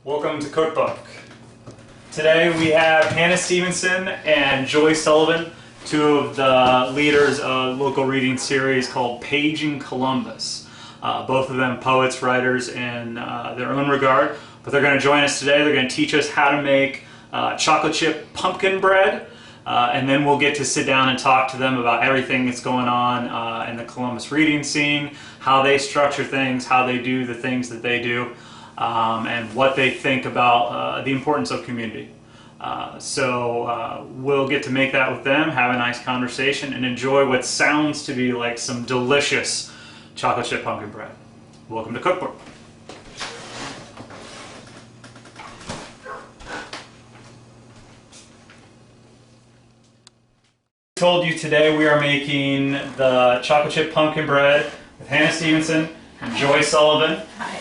Welcome to CookBook. Today we have Hannah Stephenson and Joy Sullivan, two of the leaders of a local reading series called Paging Columbus. Both of them poets, writers in their own regard, but they're going to join us today. They're going to teach us how to make chocolate chip pumpkin bread, and then we'll get to sit down and talk to them about everything that's going on in the Columbus reading scene, how they structure things, how they do the things that they do. And what they think about the importance of community. So we'll get to make that with them, have a nice conversation, and enjoy what sounds to be like some delicious chocolate chip pumpkin bread. Welcome to CookBook. I told you today we are making the chocolate chip pumpkin bread with Hannah Stephenson and Joy Sullivan. Hi.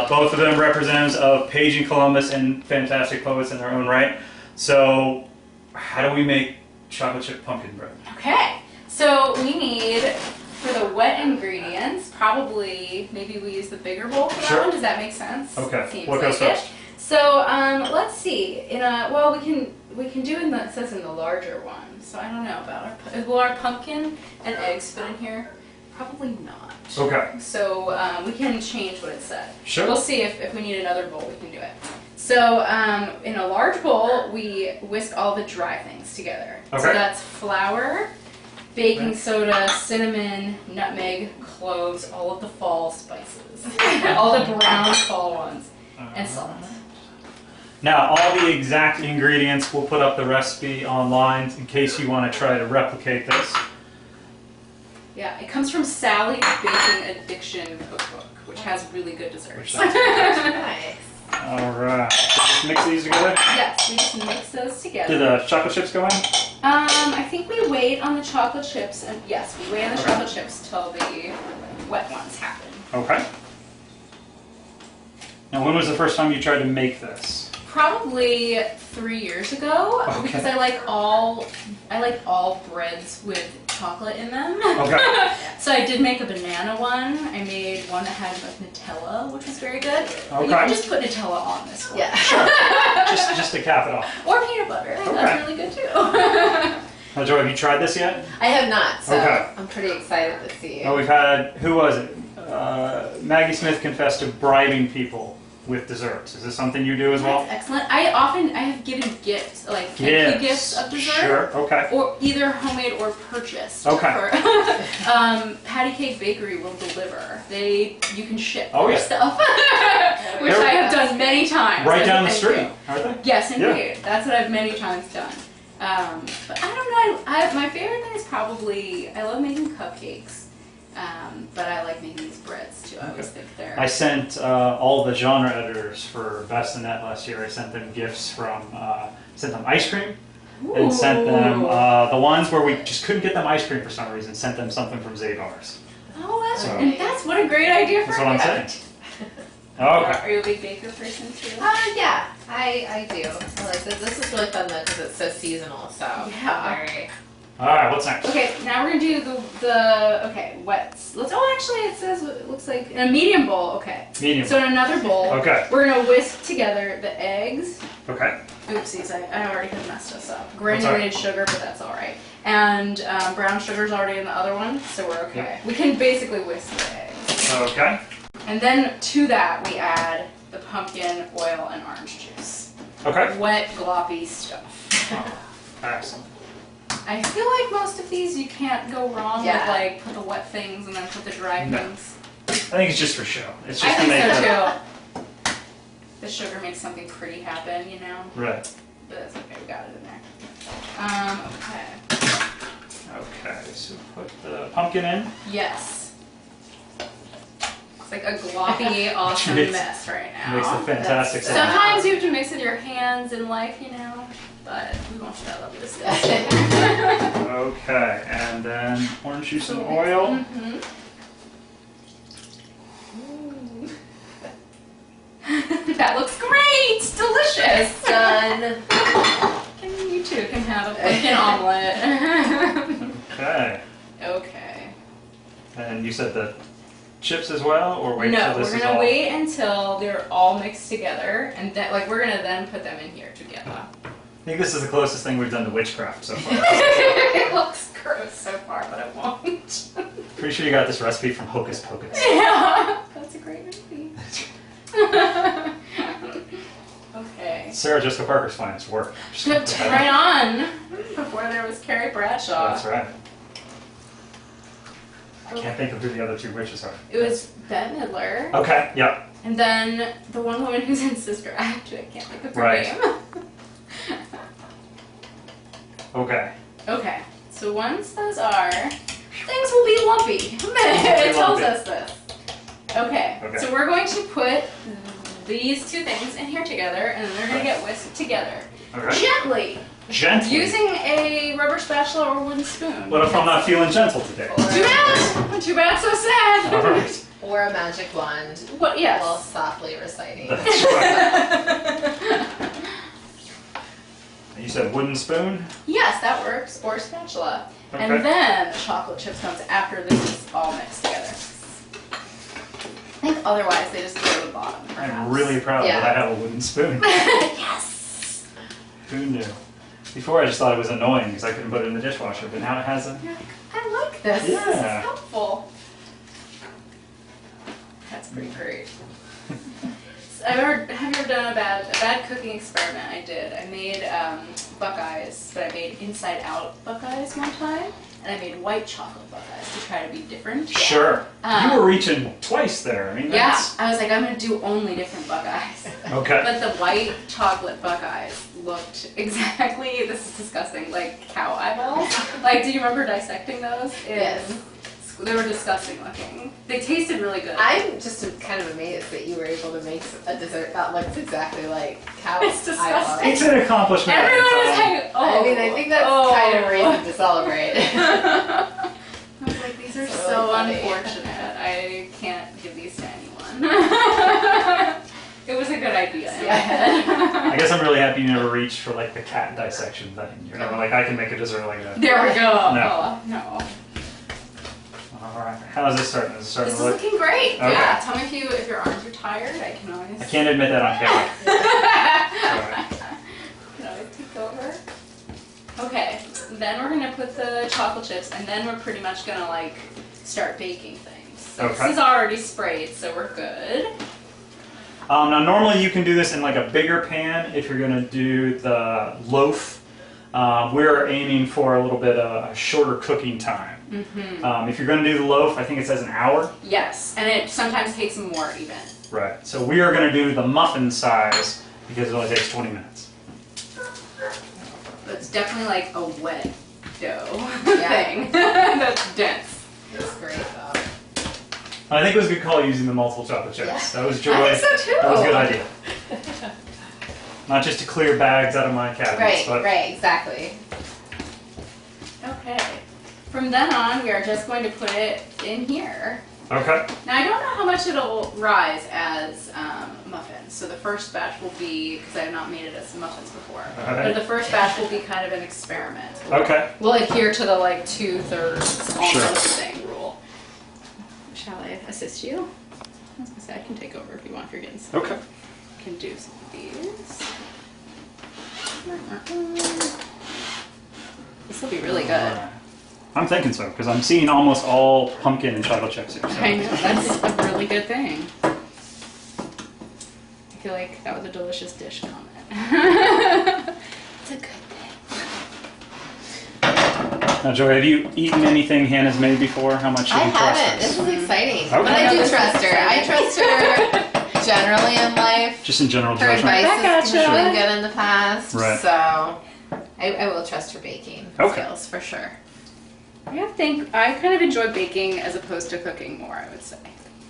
Both of them representatives of Paging Columbus and fantastic poets in their own right. So, how do we make chocolate chip pumpkin bread? Okay, so we need, for the wet ingredients, maybe we use the bigger bowl for that one. Does that make sense? Okay. Seems What goes like first? So let's see. We can do it says in the larger one. So I don't know about will our pumpkin and eggs fit in here? Probably not. Okay. So we can change what it said. Sure. We'll see if we need another bowl, we can do it. So in a large bowl, we whisk all the dry things together. Okay. So that's flour, baking soda, cinnamon, nutmeg, cloves, all of the fall spices, all the brown fall ones, and salt. Now, all the exact ingredients, we'll put up the recipe online in case you want to try to replicate this. Yeah, it comes from Sally's Baking Addiction Cookbook, which has really good desserts. Nice. All right. So just mix these together? Yes, we just mix those together. Do the chocolate chips go in? I think we wait on the chocolate chips, and yes, we wait on the chocolate chips till the wet ones happen. Okay. Now, when was the first time you tried to make this? Probably 3 years ago, Okay. because I like all breads with chocolate in them. Okay. So I did make a banana one. I made one that had like Nutella, which was very good. But you Okay. can just put Nutella on this one. Yeah. Sure. just to cap it off. Or peanut butter. Okay. That's really good too. Now, Joy, have you tried this yet? I have not, so Okay. I'm pretty excited to see. Well, we've had, who was it? Maggie Smith confessed to bribing people with desserts. Is this something you do as well? That's excellent. I have given gifts, like gifts of dessert. Sure, okay. Or either homemade or purchased. Okay. Patty Cake Bakery will deliver. You can ship Oh, their yeah. stuff, which I have done many times. Right down the Thank street, you. aren't they? Yes, indeed. Yeah. That's what I've many times done. But I don't know. My favorite thing is probably I love making cupcakes. But I like making these breads too. I always think they're. I sent all the genre editors for Best in Net last year. I sent them gifts from, sent them ice cream, and sent them the ones where we just couldn't get them ice cream for some reason. Sent them something from Zabar's. Oh, So- that's what a great idea for That's what I'm a saying. gift. Okay. Are you a big baker person too? Yeah, I do. I like this. This is really fun though because it's so seasonal. So Yeah. very. All right. What's next? Okay, now we're gonna do the wets. Actually it says it looks like in a medium bowl. Okay. Medium. So in another bowl, Okay. we're gonna whisk together the eggs. Okay. Oopsies, I already have messed us up. That's Granulated sugar, but that's all right. And brown sugar's already in the other one, so we're okay. We can basically whisk the eggs. Okay. And then to that we add the pumpkin, oil, and orange juice. Okay. Wet, gloppy stuff. Excellent. I feel like most of these you can't go wrong Yeah. with like put the wet things and then put the dry No. things. I think it's just for show. It's I just to think make so too. The sugar makes something pretty happen, you know? Right. But that's okay, we got it in there. Okay. Okay. So put the pumpkin in. Yes. It's like a gloppy, awesome Makes- mess right now. Makes the fantastic sound. Sometimes you have to mix with your hands in life, you know? But we won't do that lovely discussion. Okay, and then orange juice and oil. Mm-hmm. That looks great! Delicious! Done. You two can have a pumpkin omelet. Okay. Okay. And you said the chips as well, or wait No, till this we're is gonna all... wait until they're all mixed together, and then we're gonna then put them in here together. I think this is the closest thing we've done to witchcraft so far. It looks gross so far, but it won't. Pretty sure you got this recipe from Hocus Pocus. Yeah, that's a great movie. Okay. Sarah Jessica Parker's finest work. Just gonna put that Right in. on. Before there was Carrie Bradshaw. That's right. I can't think of who the other two witches are. It was Bette Midler. Okay, yep. And then the one woman who's in Sister Act. I can't think of her Right. name. Okay. Okay. So once those are, things will be lumpy. It tells lumpy. us this. Okay. Okay. So we're going to put these two things in here together, and then they're going to get whisked together. Okay. Gently. Gently. Using a rubber spatula or wooden spoon. What if I'm not feeling gentle today? Too bad! Too bad, so sad! Alright. Or a magic wand. What? Yes. While softly reciting. That's right. You said wooden spoon? Yes, that works. Or spatula. Okay. And then the chocolate chips comes after this is all mixed together. I think otherwise they just go to the bottom. I'm perhaps. really proud Yeah. that I have a wooden spoon. Yes! Who knew? Before I just thought it was annoying because I couldn't put it in the dishwasher, but now it has a... I like this. This Yeah. is helpful. That's pretty great. Have you ever done a bad cooking experiment? I did. I made Buckeyes, but I made inside out Buckeyes one time, and I made white chocolate Buckeyes to try to be different. Sure. You were reaching twice there. I mean, Yeah, that's... I was like, I'm gonna do only different Buckeyes. Okay. But the white chocolate Buckeyes looked exactly, this is disgusting, like cow eyeballs. Like, do you remember dissecting those? Yes. They were disgusting looking. They tasted really good. I'm just kind of amazed that you were able to make a dessert that looks exactly like cow It's disgusting. It's an accomplishment. Everyone was It's, like, oh. I mean, I think that's kind of a reason to celebrate. I was like, these are It's so really funny. unfortunate. I can't give these to anyone. It was a good idea in my head. I guess I'm really happy you never reached for like the cat dissection thing. You're never like, I can make a dessert like that. There we go. No. Oh, no. Alright. How's this starting? Is it starting This to is look... looking great. Okay. Yeah. Tell me if your arms are tired. I can always. I can't admit that on camera. Alright. Can always take over. Okay. Then we're gonna put the chocolate chips, and then we're pretty much gonna like start baking things. So Okay. This is already sprayed, so we're good. Now normally you can do this in like a bigger pan if you're going to do the loaf. We're aiming for a little bit of a shorter cooking time. Mm-hmm. If you're going to do the loaf, I think it says an hour. Yes, and it sometimes takes more even. Right. So we are going to do the muffin size because it only takes 20 minutes. It's definitely like a wet dough Yeah. thing. That's dense. It's great though. I think it was a good call using the multiple chocolate chips. Yeah. That was joy. I think so too. That was a good idea. Not just to clear bags out of my cabinets, Right, but right, exactly. Okay. From then on, we are just going to put it in here. okay. Now, I don't know how much it'll rise as muffins. So the first batch will be, because I have not made it as muffins before, Alright. but the first batch will be kind of an experiment. Okay. We'll adhere to the like 2/3 almost Sure. thing rule. Shall I assist you? I was gonna say I can take over if you want. If you're getting some. Okay. I can do some of these. This will be really good. I'm thinking so because I'm seeing almost all pumpkin and chocolate chips here. So. I know, that's a really good thing. I feel like that was a delicious dish comment. It's a good thing. Now, Joy, have you eaten anything Hannah's made before? How much should I we trust haven't. this? This is exciting. Okay. But I do This is trust her. I trust her generally in life. Just in general Her judgment. advice Back has at ya. been good in the past. Right. So I will trust her baking Okay. skills for sure. I kind of enjoy baking as opposed to cooking more, I would say.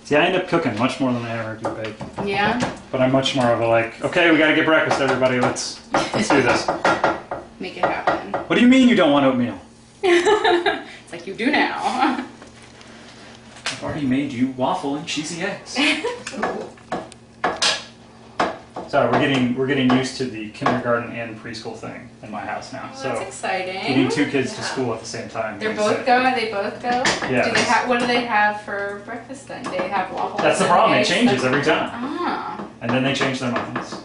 See, I end up cooking much more than I ever do baking. Yeah? But I'm much more of a like, okay, we gotta get breakfast, everybody. Let's do this. Make it happen. What do you mean you don't want oatmeal? It's like you do now. I've already made you waffle and cheesy eggs. So we're getting used to the kindergarten and preschool thing in my house now. Well, So that's exciting. getting 2 kids to school at the same time. They're both going. They both go. Yeah. Do they have? What do they have for breakfast then? They have waffles. That's the and problem. It eggs. changes every time. Ah. And then they change their muffins.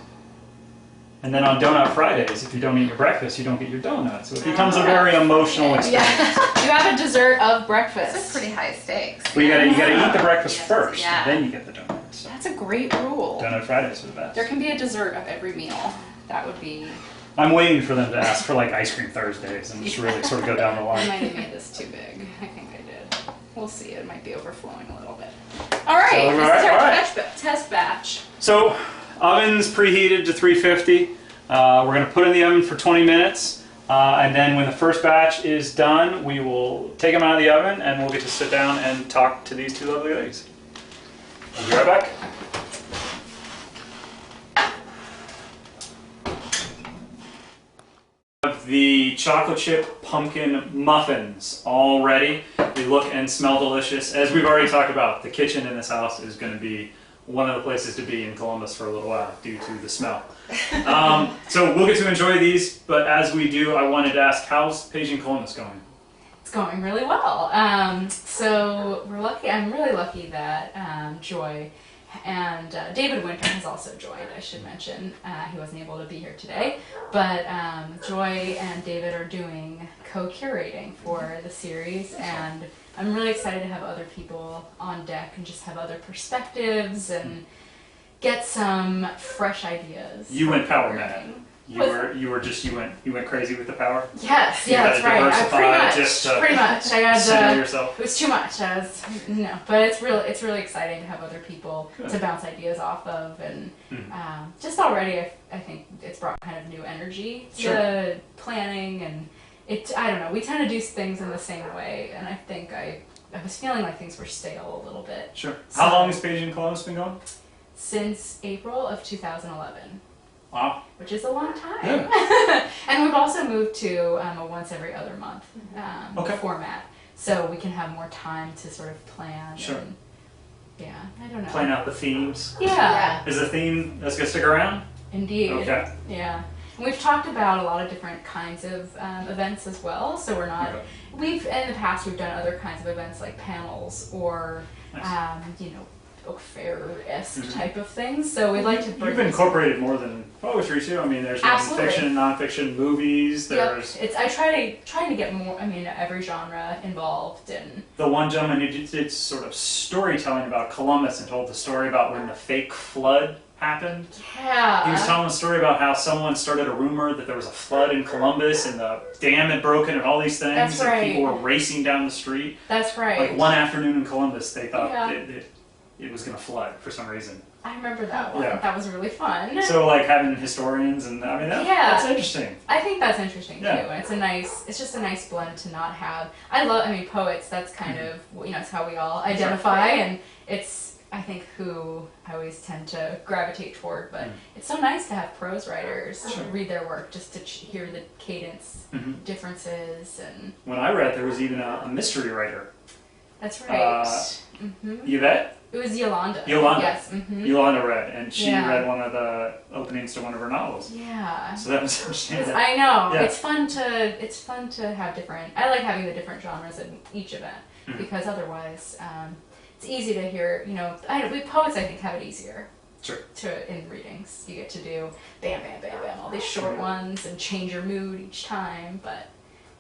And then on Donut Fridays, if you don't eat your breakfast, you don't get your donuts. So it becomes a very emotional experience. Yeah. You have a dessert of breakfast. That's pretty high stakes. Well, you gotta eat the breakfast first, Yeah. then you get the donuts. That's a great rule. Donut Fridays are the best. There can be a dessert of every meal. That would be. I'm waiting for them to ask for like ice cream Thursdays and just really sort of go down the I line. might have made this too big. I think I did. We'll see. It might be overflowing a little bit. All right. So, This is our all right. test batch. So, oven's preheated to 350. We're going to put in the oven for 20 minutes. And then when the first batch is done, we will take them out of the oven and we'll get to sit down and talk to these 2 lovely ladies. We'll be right back. The chocolate chip pumpkin muffins all ready. They look and smell delicious. As we've already talked about, the kitchen in this house is going to be one of the places to be in Columbus for a little while due to the smell. So we'll get to enjoy these, but as we do, I wanted to ask, how's Paging Columbus going? It's going really well. So we're lucky. I'm really lucky that Joy and David Winter has also joined. I should mention he wasn't able to be here today, but Joy and David are doing co-curating for the series, and I'm really excited to have other people on deck and just have other perspectives and get some fresh ideas. You went power mad. You went crazy with the power. Yes, You yeah, had that's to right. diversify Pretty much. I center had yourself. it was too much. But it's really exciting to have other people to bounce ideas off of, and just already I think it's brought kind of new energy to planning, and I don't know. We tend to do things in the same way, and I think I was feeling like things were stale a little bit. Sure. How long has Paging Columbus been going? Since April of 2011. Wow. Which is a long time. Yeah. And we've also moved to a once every other month format, so we can have more time to sort of plan. Sure. And, yeah, I don't know. Plan out the themes. Yeah. Is the theme that's going to stick around? Indeed. Okay. Yeah. And we've talked about a lot of different kinds of events as well, so we're not. Okay. In the past we've done other kinds of events like panels or Nice. book fair-esque type of things. So we'd like to bring. You've incorporated more than poetry too. I mean, there's Absolutely. fiction and nonfiction, movies. There's I try to get more. I mean, every genre involved, and the one gentleman who did sort of storytelling about Columbus and told the story about when the fake flood happened. yeah. He was telling a story about how someone started a rumor that there was a flood in Columbus and the dam had broken and all these things. That's and right. people were racing down the street. That's right. Like one afternoon in Columbus, they thought Yeah. it was going to flood for some reason. I remember that one. Yeah. That was really fun. So like having historians and I mean that's interesting. I think that's interesting Yeah. too, and it's just a nice blend to not have. Poets. That's kind of it's how we all identify, and it's I think who I always tend to gravitate toward. But it's so nice to have prose writers read their work just to hear the cadence differences, and When I read, there was even a mystery writer. that's right. Yvette? It was Yolanda. Yolanda. Yes. Yolanda read, and she Yeah. read one of the openings to one of her novels. Yeah. So that was interesting. I know. Yeah. It's fun to have different. I like having the different genres in each event because otherwise, it's easy to hear. We poets I think have it easier. Sure. In readings, you get to do bam, bam, bam, bam, all these short ones and change your mood each time, but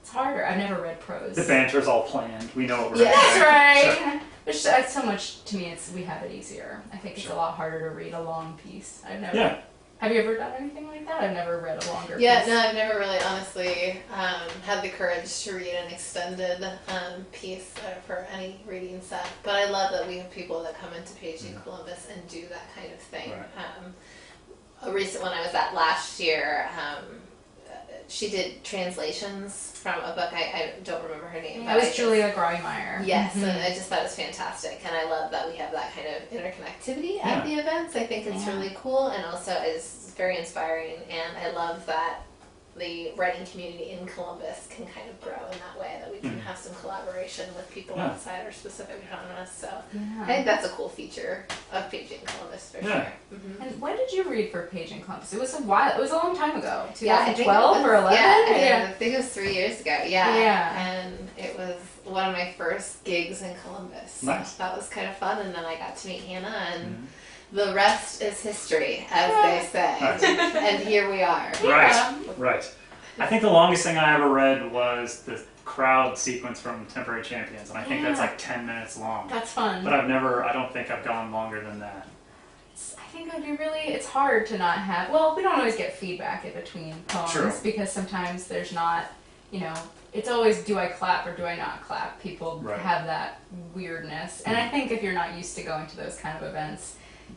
it's harder. I've never read prose. The banter's all planned. We know what we're Yeah, gonna that's say. right. Sure. Which so much to me, we have it easier. I think it's a lot harder to read a long piece. I've never. Yeah. Have you ever done anything like that? I've never read a longer Yeah, piece. no, I've never really honestly had the courage to read an extended piece for any reading set. But I love that we have people that come into Paging Columbus and do that kind of thing. Right. A recent one I was at last year, she did translations from a book. I don't remember her name. That was Julia Graumeyer. Yes, and I just thought it was fantastic, and I love that we have that kind of interconnectivity at the events. I think it's really cool, and also it's very inspiring, and I love that the writing community in Columbus can kind of grow in that way, that we can have some collaboration with people outside our specific genres. So I think that's a cool feature of Paging Columbus for sure. And when did you read for Paging Columbus? It was a long time ago. Yeah, 2012 or 11? I think it was 3 years ago. And it was one of my first gigs in Columbus. Nice. That was kind of fun, and then I got to meet Hannah, and the rest is history, as they say. Nice. And here we are. Right. I think the longest thing I ever read was the crowd sequence from Temporary Champions, and I think that's like 10 minutes long. That's fun. But I don't think I've gone longer than that. I think it would be it's hard to not have, well, we don't always get feedback in between poems because sometimes there's not, it's always do I clap or do I not clap. People have that weirdness. And I think if you're not used to going to those kind of events,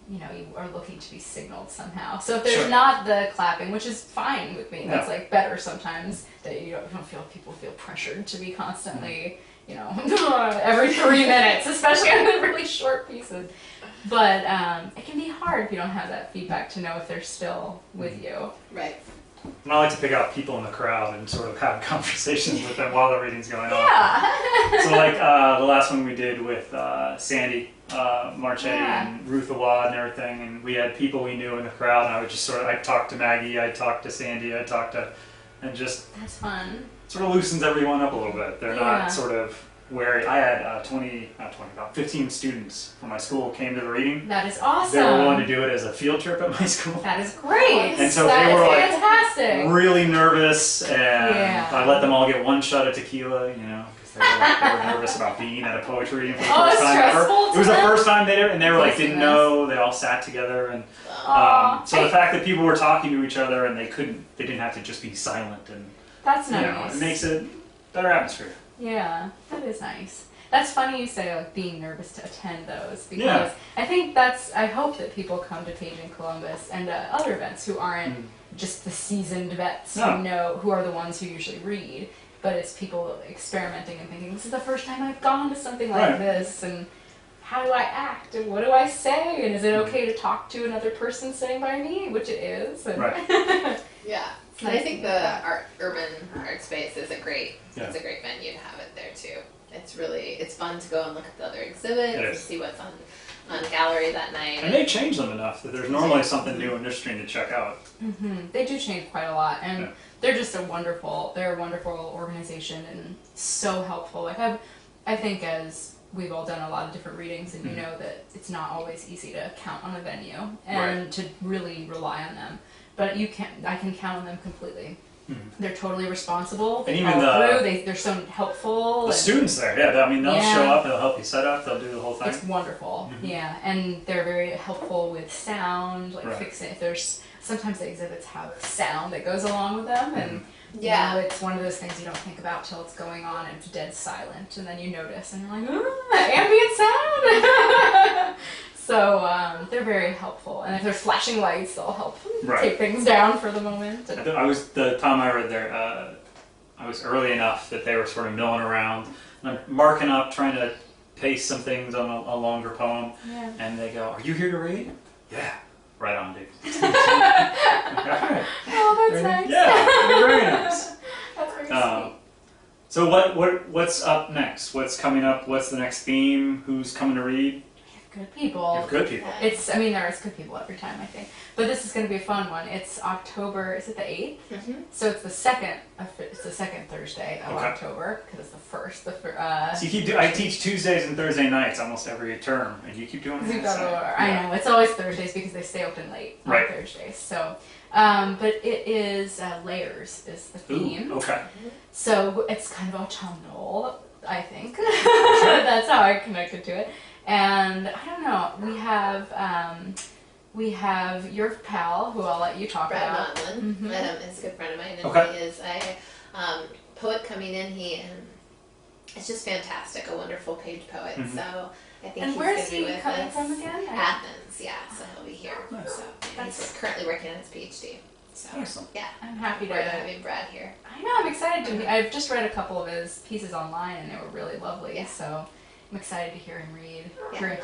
you are looking to be signaled somehow. So if there's not the clapping, which is fine with me, that's like better sometimes, that you don't feel people feel pressured to be constantly, every 3 minutes, especially on the really short pieces. But it can be hard if you don't have that feedback to know if they're still with you. Right. And I like to pick out people in the crowd and sort of have conversations with them while the reading's going on. Yeah. So like the last one we did with Sandy Marchetti and Ruth Awad and everything, and we had people we knew in the crowd, and I would just I'd talk to Maggie, I'd talk to Sandy, I'd talk to, and just that's fun. Sort of loosens everyone up a little bit. They're not sort of wary. I had about 15 students from my school came to the reading. That is awesome. They were willing to do it as a field trip at my school. That is great. And so they were like fantastic. Really nervous, and I let them all get one shot of tequila, because they were nervous about being at a poetry reading for the first time ever. It was the first time they did it, and they were like, didn't know. They all sat together, and so the fact that people were talking to each other and they didn't have to just be silent, and that's nice. It makes it better atmosphere. Yeah, that is nice. That's funny you say like being nervous to attend those, because I think I hope that people come to Paging Columbus and other events who aren't just the seasoned vets who are the ones who usually read, but it's people experimenting and thinking, this is the first time I've gone to something like this, and how do I act, and what do I say, and is it okay to talk to another person sitting by me, which it is. And yeah. And I think the urban art space is a great venue to have it there too. It's fun to go and look at the other exhibits and see what's on gallery that night. And they change them enough that there's normally something new and interesting to check out. They do change quite a lot, and they're just a wonderful organization and so helpful. Like I think as we've all done a lot of different readings, and that it's not always easy to count on a venue and to really rely on them. But I can count on them completely. They're totally responsible. And even they're so helpful. The students there, they'll show up, they'll help you set up, they'll do the whole thing. It's wonderful, and they're very helpful with sound, like fixing. If there's sometimes the exhibits have sound that goes along with them, and it's one of those things you don't think about till it's going on and it's dead silent, and then you notice, and you're like, ambient sound. So they're very helpful, and if there's flashing lights, they'll help take things down for the moment. The time I read there, I was early enough that they were sort of milling around, and I'm marking up, trying to paste some things on a longer poem, and they go, "Are you here to read?" "Yeah." "Right on, dude." Right. Oh, that's nice. Yeah, very nice. That's very sweet. So what's up next? What's coming up? What's the next theme? Who's coming to read? Good people. You have good people. There's good people every time, I think. But this is going to be a fun one. It's October, is it the 8th? So it's the second Thursday of October, because it's the first. So I teach Tuesdays and Thursday nights almost every term, and you keep doing it. I know, it's always Thursdays because they stay open late on Thursdays. So, but it is Layers is the theme. Ooh, okay. So it's kind of autumnal, I think. That's how I connected to it. And I don't know, we have your pal, who I'll let you talk about. Brad Notlin is a good friend of mine, and he is a poet coming in. It's just fantastic, a wonderful page poet. So I think he's where is he coming from again? Athens, so he'll be here. Nice. So he's currently working on his PhD. So excellent. I'm happy to having Brad here. I know, I'm excited to. I've just read a couple of his pieces online, and they were really lovely. So I'm excited to hear him read.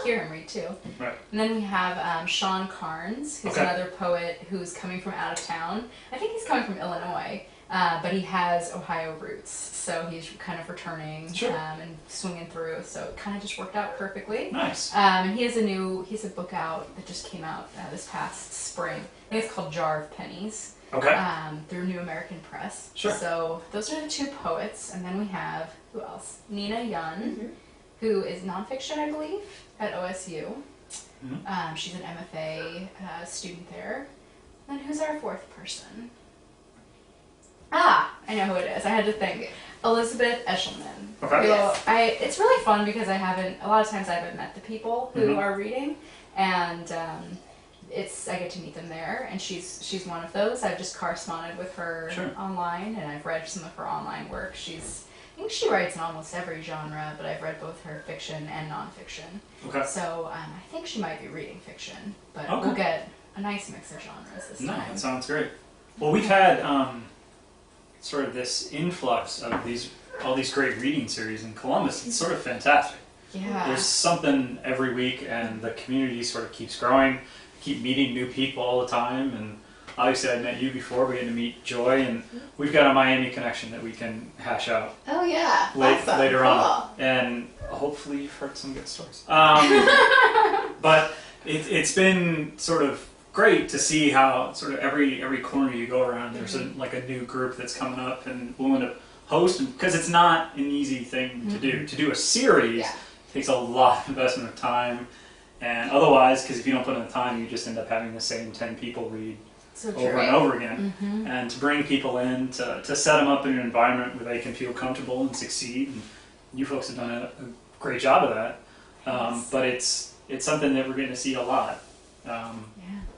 Hear him read too. Right. And then we have Sean Carnes, who's another poet who's coming from out of town. I think he's coming from Illinois, but he has Ohio roots, so he's kind of returning and swinging through. So it kind of just worked out perfectly. Nice. And he has a book out that just came out this past spring. I think it's called Jar of Pennies. Okay. Through New American Press. Sure. So those are the two poets, and then we have who else? Nina Yun, who is nonfiction, I believe, at OSU. She's an MFA student there. And then who's our fourth person? I know who it is. I had to think. Elizabeth Eshelman. Okay. It's really fun because a lot of times I haven't met the people who are reading, and I get to meet them there, and she's one of those. I've just corresponded with her online, and I've read some of her online work. I think she writes in almost every genre, but I've read both her fiction and nonfiction. Okay. So I think she might be reading fiction, but we'll get a nice mix of genres this time. That sounds great. Well, we've had sort of this influx of all these great reading series in Columbus. It's sort of fantastic. Yeah. There's something every week, and the community sort of keeps growing. Keep meeting new people all the time, and obviously I met you before. We had to meet Joy, and we've got a Miami connection that we can hash out. Oh yeah, later on, and hopefully you've heard some good stories. But it's been sort of great to see how sort of every corner you go around, there's a new group that's coming up and willing to host, because it's not an easy thing to do. To do a series takes a lot of investment of time. And otherwise, because if you don't put in the time, you just end up having the same 10 people read over and over again. And to bring people in, to set them up in an environment where they can feel comfortable and succeed. And you folks have done a great job of that. But it's something that we're getting to see a lot.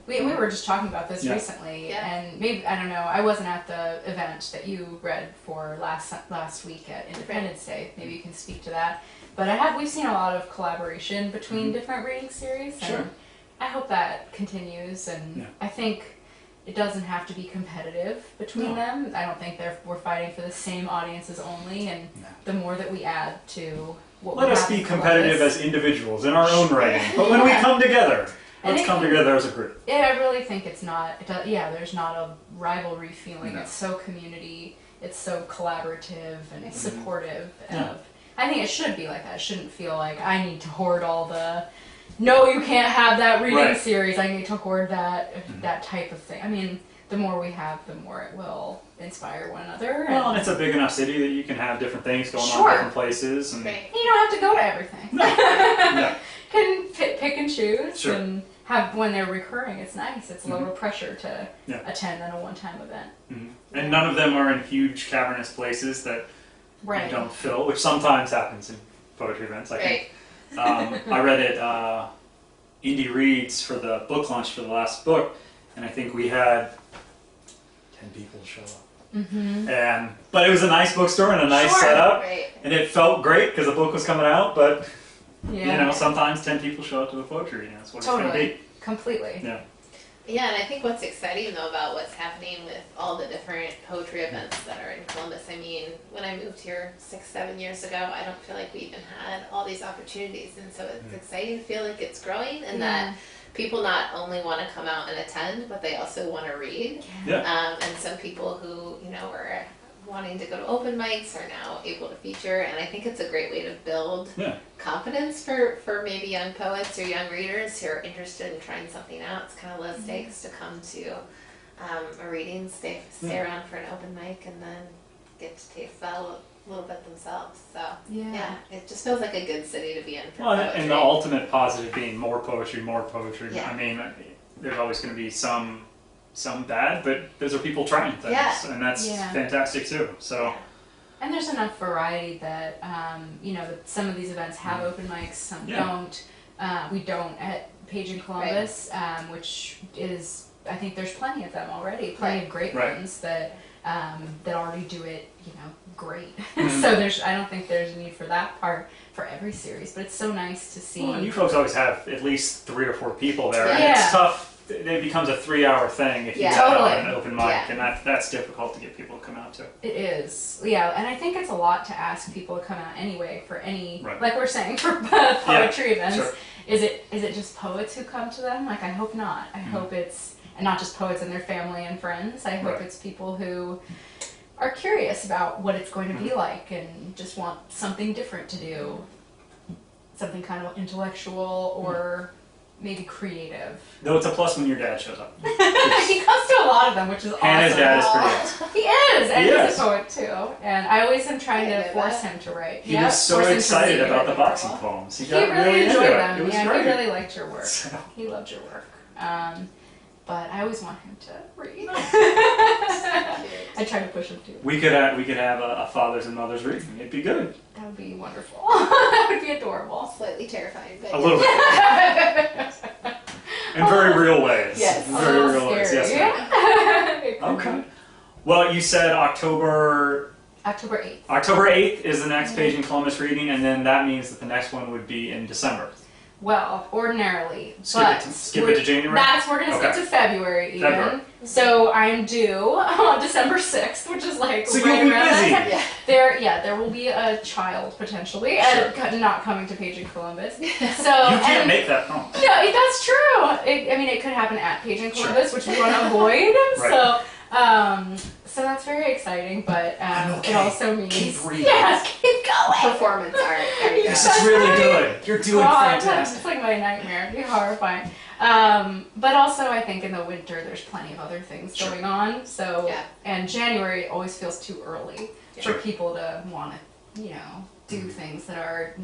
We were just talking about this recently, and maybe, I don't know, I wasn't at the event that you read for last week at Independence Day. Maybe you can speak to that. But we've seen a lot of collaboration between different reading series, and I hope that continues, and I think it doesn't have to be competitive between them. I don't think we're fighting for the same audiences only, and the more that we add to what Let us be competitive as individuals in our own writing, but when we come together, let's come together as a group. Yeah, I really think it's not, there's not a rivalry feeling. It's so community, it's so collaborative and supportive of... I think it should be like that. It shouldn't feel like I need to hoard all the, no, you can't have that reading series. I need to hoard that type of thing. I mean, the more we have, the more it will inspire one another. And it's a big enough city that you can have different things going on in different places. And you don't have to go to everything. No. Can pick and choose and have, when they're recurring, it's nice. It's lower pressure to attend than a one-time event. And none of them are in huge cavernous places that you don't fill, which sometimes happens in poetry events. I think. I read it Indie Reads for the book launch for the last book, and I think we had 10 people show up. But it was a nice bookstore and a nice setup, and it felt great because the book was coming out. But you know, sometimes 10 people show up to a poetry reading. That's what it's going to be. Completely. Yeah, and I think what's exciting though about what's happening with all the different poetry events that are in Columbus, I mean, when I moved here 6-7 years ago, I don't feel like we even had all these opportunities, and so it's exciting to feel like it's growing, and that people not only want to come out and attend, but they also want to read. And some people who, you know, were wanting to go to open mics are now able to feature, and I think it's a great way to build confidence for maybe young poets or young readers who are interested in trying something out. It's kind of low stakes to come to a reading, stay around for an open mic, and then get to taste that a little bit themselves. So it just feels like a good city to be in for poetry. And the ultimate positive being more poetry. I mean, there's always going to be some bad, but those are people trying things, and that's fantastic too. So, and there's enough variety that you know, that some of these events have open mics, some don't. We don't at Page in Columbus, which is, I think there's plenty of them already, plenty of great ones that already do it, you know, great. So I don't think there's a need for that part for every series, but it's so nice to see. Well, and you folks always have at least 3 or 4 people there, and it's tough. It becomes a 3-hour thing if you have an open mic, and that's difficult to get people to come out to. It is, and I think it's a lot to ask people to come out anyway for any, like we're saying, for poetry events. Is it just poets who come to them? Like, I hope not. I hope it's, and not just poets and their family and friends. I hope it's people who are curious about what it's going to be like and just want something different to do, something kind of intellectual or maybe creative. Though it's a plus when your dad shows up. He comes to a lot of them, which is awesome. Hannah's dad is pretty awesome. He is, and He he's is. a poet too. And I always am trying to force him to write. He was so excited about the boxing poems. He got really enjoyed into them. It was yeah, great. he really liked your work. So. He loved your work. But I always want him to read. I try to push him to. We could have a fathers and mothers reading. It'd be good. That would be wonderful. That would be adorable. Slightly terrifying, but A little bit. In very real ways. Yes. Very real ways. Scary. Yes. Ma'am. Okay. Well, you said October 8th. October 8th is the next Page and Columbus reading, and then that means that the next one would be in December. Well, ordinarily, Skip it to January? We're going to skip to February even. February. So I'm due on December 6th, which is like So right you'll be around busy. that time. There will be a child potentially not coming to Page and Columbus. So You can't make that promise. No, that's true. It could happen at Page and Columbus, which we want to avoid. Right. So that's very exciting, but okay. It also means Keep reading. yes, keep going. performance art. There you go. This is really good. You're doing fantastic. It's like my nightmare. It'd be horrifying. But also, I think in the winter there's plenty of other things going on. So, and January always feels too early for people to want to, do things that are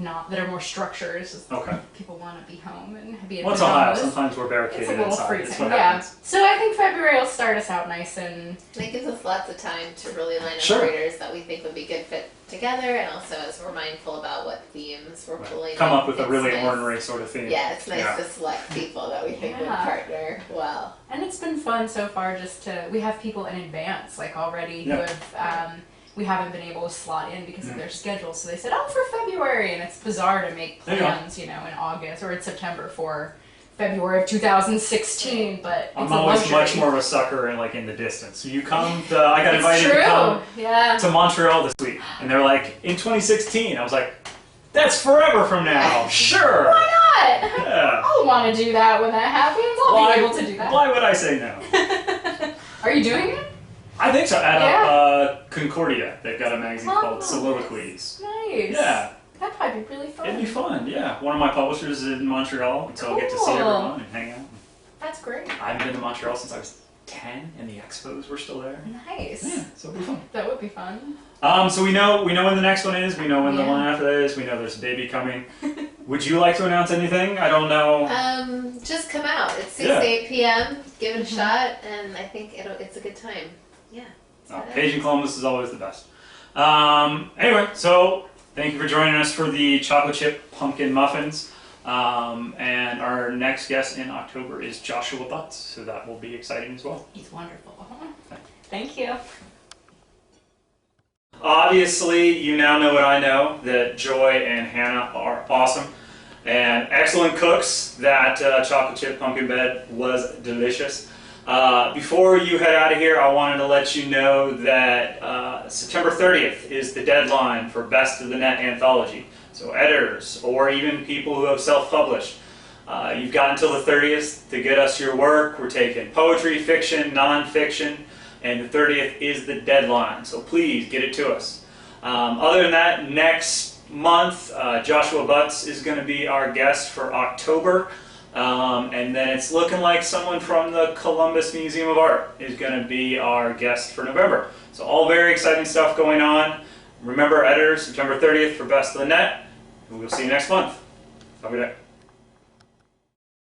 more structured. Okay. People want to be home and be in Well, it's Ohio. pajamas. Sometimes we're barricaded It's a little inside. freezing. That's what Yeah. happens. So I think February will start us out nice and. It gives us lots of time to really line up Sure. readers that we think would be good fit together, and also as we're mindful about what themes we're pulling. Come in, up with a it's really nice. ordinary sort of theme. Yeah, it's nice to select people that we think would partner well. And it's been fun so far we have people in advance, like already who have, we haven't been able to slot in because of their schedule. So they said, for February. And it's bizarre to make plans, in August or in September for February of 2016, but it's I'm a always luxury. much more of a sucker in the distance. So you come, I got invited to come to Montreal this week. And they're like, in 2016. I was like, that's forever from now. Sure. Why not? Yeah. I'll want to do that when that happens. I'll be able to do that. Why would I say no? Are you doing it? I think so. At Concordia, they've got a magazine called Soliloquies. Nice. Yeah. That'd probably be really fun. It'd be fun, yeah. One of my publishers is in Montreal, so I'll get to see everyone and hang out. That's great. I haven't been to Montreal since I was 10, and the expos were still there. Nice. Yeah, so it'll be fun. That would be fun. So we know when the next one is. We know when the one after that is. We know there's a baby coming. Would you like to announce anything? I don't know. Just come out. It's 6 to 8 p.m. Give it a shot, and I think it's a good time. Yeah. Page and Columbus is always the best. Anyway, so thank you for joining us for the Chocolate Chip Pumpkin Muffins. And our next guest in October is Joshua Butts, so that will be exciting as well. He's wonderful. Thank you. Obviously, you now know what I know, that Joy and Hannah are awesome and excellent cooks. That chocolate chip pumpkin bed was delicious. Before you head out of here, I wanted to let you know that September 30th is the deadline for Best of the Net Anthology. So editors, or even people who have self-published, you've got until the 30th to get us your work. We're taking poetry, fiction, non-fiction, and the 30th is the deadline. So please get it to us. Other than that, next month, Joshua Butts is going to be our guest for October. And then it's looking like someone from the Columbus Museum of Art is going to be our guest for November. So all very exciting stuff going on. Remember, editors, September 30th for Best of the Net. And we'll see you next month. Have a good day.